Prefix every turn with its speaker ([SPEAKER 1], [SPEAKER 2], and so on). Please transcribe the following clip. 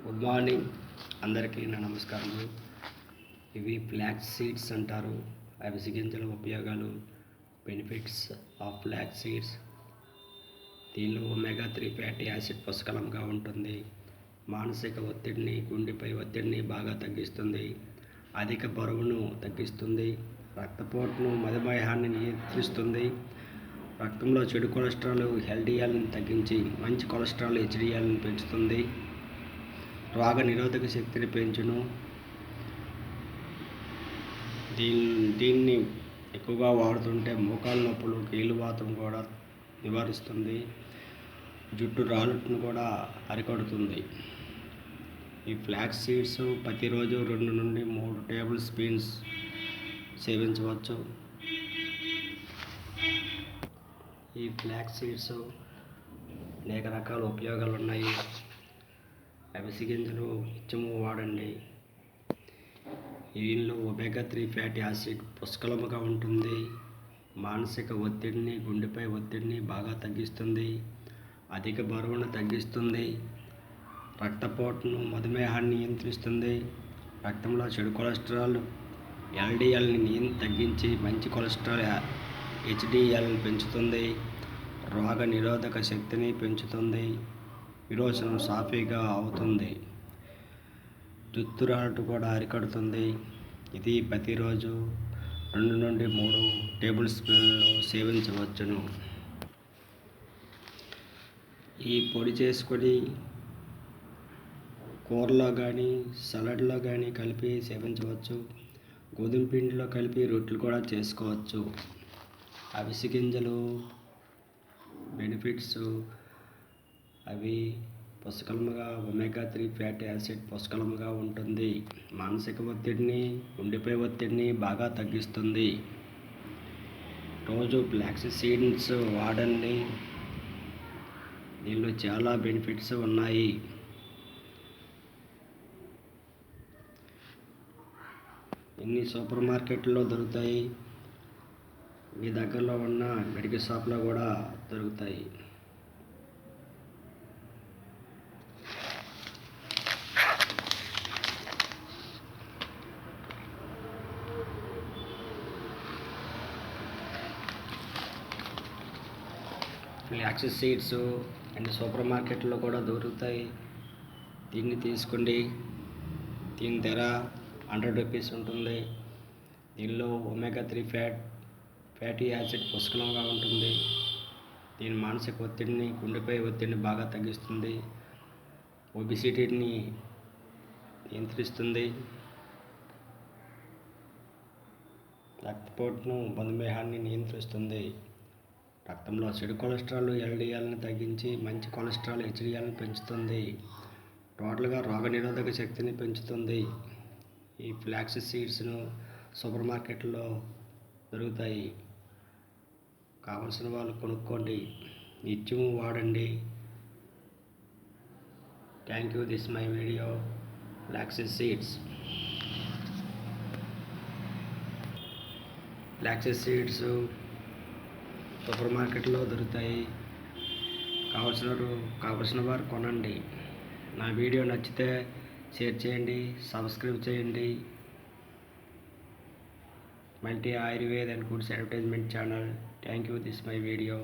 [SPEAKER 1] Good morning అందరికీ నా నమస్కారములు. ఇవి ఫ్లాక్స్ సీడ్స్ అంటారు. అవిసె గింజల ఉపయోగాలు, బెనిఫిట్స్ ఆఫ్ ఫ్లాక్స్ సీడ్స్. దీనిలో ఒమేగా 3 ఫ్యాటీ యాసిడ్ పుష్కలంగా ఉంటుంది. మానసిక ఒత్తిడిని, గుండెపై ఒత్తిడిని బాగా తగ్గిస్తుంది. అధిక బరువును తగ్గిస్తుంది. రక్తపోటును, మధుమేహాన్ని నియంత్రిస్తుంది. రక్తంలో చెడు కొలెస్ట్రాల్ ఎల్డిఎల్ని తగ్గించి మంచి కొలెస్ట్రాల్ హెచ్డిఎల్ని పెంచుతుంది. రోగ నిరోధక శక్తిని పెంచును. దీన్ని ఎక్కువగా వాడుతుంటే మోకాళ్ళ నొప్పులు, కీళ్ళవాతం కూడా నివారిస్తుంది. జుట్టు రాలుట్ను కూడా అరికడుతుంది. ఈ ఫ్లాక్స్ సీడ్స్ ప్రతిరోజు 2 నుండి 3 టేబుల్ స్పూన్స్ సేవించవచ్చు. ఈ ఫ్లాక్స్ సీడ్స్ అనేక రకాల ఉపయోగాలు ఉన్నాయి. అవిసె గింజలు నిత్యము వాడండి. దీనిలో ఒమేగా 3 ఫ్యాటీ యాసిడ్ పుష్కలముగా ఉంటుంది. మానసిక ఒత్తిడిని, గుండెపై ఒత్తిడిని బాగా తగ్గిస్తుంది. అధిక బరువును తగ్గిస్తుంది. రక్తపోటును, మధుమేహాన్ని నియంత్రిస్తుంది. రక్తంలో చెడు కొలెస్ట్రాల్ ఎల్డిఎల్ని తగ్గించి మంచి కొలెస్ట్రాల్ హెచ్డిఎల్ పెంచుతుంది. రోగ నిరోధక శక్తిని పెంచుతుంది. విరోచనం సాఫీగా అవుతుంది. జుట్టు రాలటు కూడా అరికడుతుంది. ఇది ప్రతిరోజు 2 నుండి 3 టేబుల్ స్పూన్లు సేవించవచ్చును. ఈ పొడి చేసుకొని కూరలో కానీ, సలాడ్లో కానీ కలిపి సేవించవచ్చు. గోధుమ పిండిలో కలిపి రొట్టెలు కూడా చేసుకోవచ్చు. అవిసె గింజలు బెనిఫిట్స్ అవి పుష్కలముగా ఒమేగా 3 ఫ్యాటీ యాసిడ్ పుష్కలముగా ఉంటుంది. మానసిక ఒత్తిడిని, గుండెపై ఒత్తిడిని బాగా తగ్గిస్తుంది. రోజు ఫ్లాక్స్ సీడ్స్ వాడండి. దీనిలో చాలా బెనిఫిట్స్ ఉన్నాయి. ఇన్ని సూపర్ మార్కెట్లో దొరుకుతాయి. మీ దగ్గరలో ఉన్న మెడికల్ షాప్లో కూడా దొరుకుతాయి. ఫ్లాక్స్ సీడ్స్ అండ్ సూపర్ మార్కెట్లో కూడా దొరుకుతాయి. దీన్ని తీసుకోండి. దీని ధర 100 రూపీస్ ఉంటుంది. దీనిలో ఒమేగా 3 ఫ్యాటీ యాసిడ్ పుష్కలంగా ఉంటుంది. దీని మానసిక ఒత్తిడిని, గుండెపై ఒత్తిడిని బాగా తగ్గిస్తుంది. ఒబిసిటీని నియంత్రిస్తుంది. రక్తపోటును, మధుమేహాన్ని నియంత్రిస్తుంది. రక్తంలో చెడు కొలెస్ట్రాల్ ఎల్డిఎల్ని తగ్గించి మంచి కొలెస్ట్రాల్ హెచ్డిఎల్ని పెంచుతుంది. టోటల్గా రోగ నిరోధక శక్తిని పెంచుతుంది. ఈ ఫ్లాక్స్ సీడ్స్ను సూపర్ మార్కెట్లో దొరుకుతాయి. కావలసిన వాళ్ళు కొనుక్కోండి. నిత్యము వాడండి. Thank you. This my video flax seeds. Flax seeds super మార్కెట్లో దొరుకుతాయి. కావలసిన వారు కొనండి. నా వీడియో నచ్చితే షేర్ చేయండి, సబ్స్క్రైబ్ చేయండి. Multi Ayurveda and foods advertisement channel. Thank you. This my video.